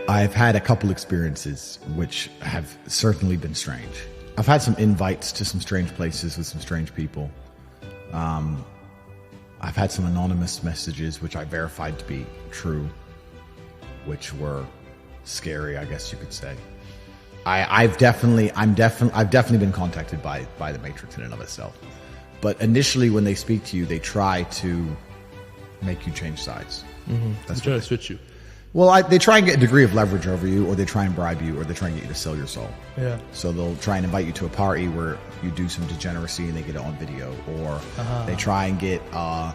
I've had a couple experiences which have certainly been strange. I've had some invites to some strange places with some strange people. I've had some anonymous messages which I verified to be true, which were scary, I guess you could say. I've definitely been contacted by the Matrix in and of itself. But initially, when they speak to you, they try to make you change sides. Mm-hmm. They try to switch you. Well, they try and get a degree of leverage over you, or they try and bribe you, or they try and get you to sell your soul. Yeah. So they'll try and invite you to a party where you do some degeneracy and they get it on video, or they try and get a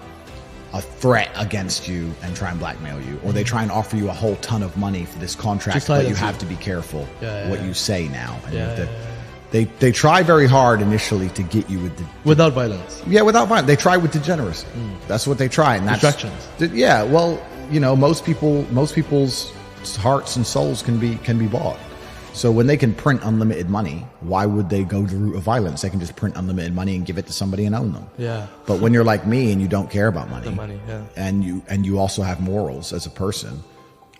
threat against you and try and blackmail you, or they try and offer you a whole ton of money for this contract, but you have to be careful what you say now. And they try very hard initially to get you without violence. Yeah, without violence. They try with degeneracy. That's what they try, and that's distractions. Yeah, well, you know, most people's hearts and souls can be bought. So when they can print unlimited money, why would they go the route of violence? They can just print unlimited money and give it to somebody and own them. Yeah. But when you're like me and you don't care about money, and you also have morals as a person,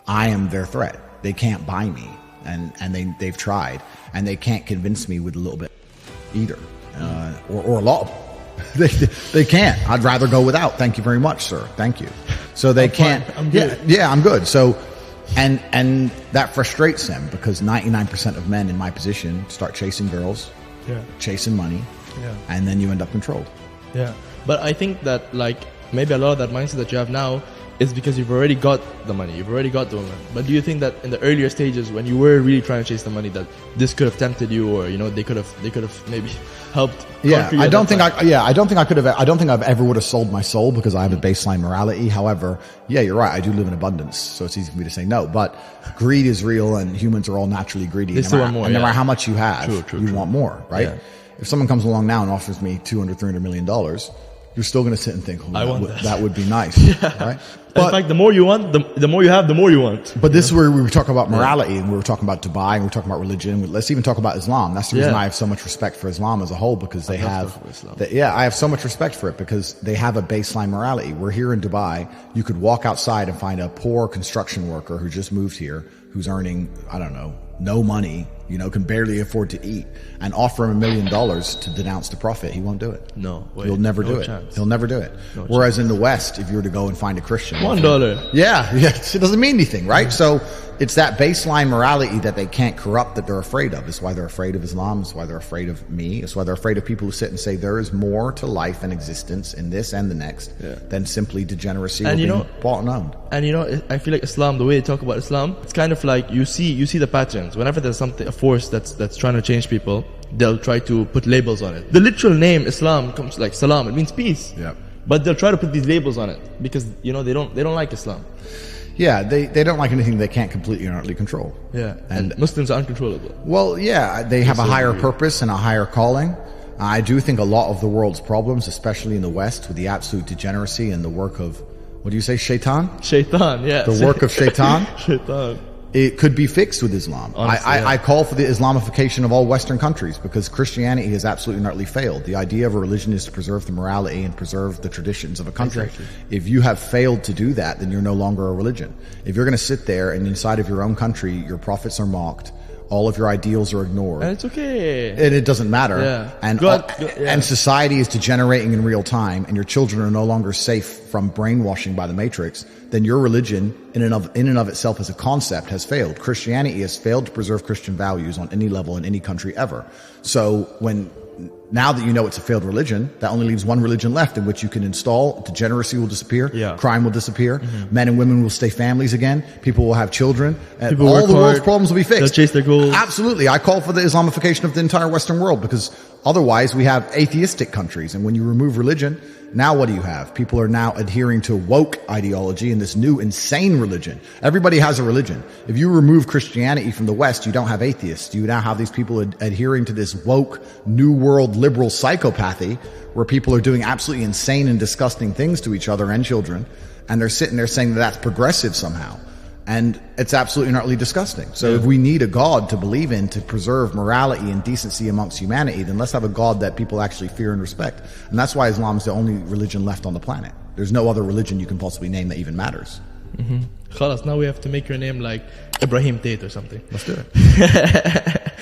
I am their threat. They can't buy me, and they've tried, and they can't convince me with a little bit either, or a lot. They can't. I'd rather go without. Thank you very much, sir. Thank you. So they can't. I'm good. Yeah, I'm good. So, and that frustrates them because 99% of men in my position start chasing girls, chasing money, and then you end up controlled. Yeah, but I think that like maybe a lot of that mindset that you have now is because you've already got the money, you've already got the woman. But do you think that in the earlier stages when you were really trying to chase the money, that this could have tempted you, or you know they could have maybe helped? Yeah, I don't think I've ever would have sold my soul because I have a baseline morality. However, yeah, you're right. I do live in abundance, so it's easy for me to say no. But greed is real, and humans are all naturally greedy. No matter how much you have, you want more, right? Yeah. If someone comes along now and offers me $200-300 million, you're still going to sit and think, that would be nice, right? But in fact, the more you want, the more you have, the more you want. But this is where we were talking about morality, and we were talking about Dubai, and we were talking about religion. Let's even talk about Islam. That's the reason I have so much respect for Islam as a whole, because I have so much respect for it because they have a baseline morality. We're here in Dubai. You could walk outside and find a poor construction worker who just moved here, who's earning, I don't know, no money, can barely afford to eat, and offer him $1 million to denounce the Prophet. He won't do it. No way. He'll never do it. He'll never do it. Whereas in the West, if you were to go and find a Christian, $1. Yeah, it doesn't mean anything, right? So it's that baseline morality that they can't corrupt, that they're afraid of. It's why they're afraid of Islam. It's why they're afraid of me. It's why they're afraid of people who sit and say there is more to life and existence in this and the next than simply degeneracy or being bought and owned. And I feel like Islam, the way they talk about Islam, it's kind of like you see the patterns. Whenever there's a force that's trying to change people, they'll try to put labels on it. The literal name Islam comes like salam. It means peace. Yeah. But they'll try to put these labels on it because they don't like Islam. Yeah, they don't like anything they can't completely and utterly control. Yeah, and Muslims are uncontrollable. Well, yeah, they have a higher purpose and a higher calling. I do think a lot of the world's problems, especially in the West, with the absolute degeneracy and the work of, what do you say, shaitan? Shaitan, yeah. The work of shaitan? Shaitan. It could be fixed with Islam. Honestly, I call for the Islamification of all Western countries because Christianity has absolutely and utterly failed. The idea of a religion is to preserve the morality and preserve the traditions of a country. Exactly. If you have failed to do that, then you're no longer a religion. If you're going to sit there and inside of your own country, your prophets are mocked, all of your ideals are ignored. And it's okay. And it doesn't matter. Yeah. And society is degenerating in real time, and your children are no longer safe from brainwashing by the Matrix, then your religion in and of itself as a concept has failed. Christianity has failed to preserve Christian values on any level in any country ever. So now that you know it's a failed religion, that only leaves one religion left in which you can install. Degeneracy will disappear. Yeah. Crime will disappear. Mm-hmm. Men and women will stay families again. People will have children. And all the world's problems will be fixed. They'll chase their goals. Absolutely. I call for the Islamification of the entire Western world because otherwise we have atheistic countries. And when you remove religion, now what do you have? People are now adhering to woke ideology and this new insane religion. Everybody has a religion. If you remove Christianity from the West, you don't have atheists. You now have these people adhering to this woke, new world, liberal psychopathy where people are doing absolutely insane and disgusting things to each other and children. And they're sitting there saying that that's progressive somehow. And it's absolutely and utterly disgusting. So if we need a God to believe in to preserve morality and decency amongst humanity, then let's have a God that people actually fear and respect. And that's why Islam is the only religion left on the planet. There's no other religion you can possibly name that even matters. خلاص, now we have to make your name like Ibrahim Tate or something. Let's do it.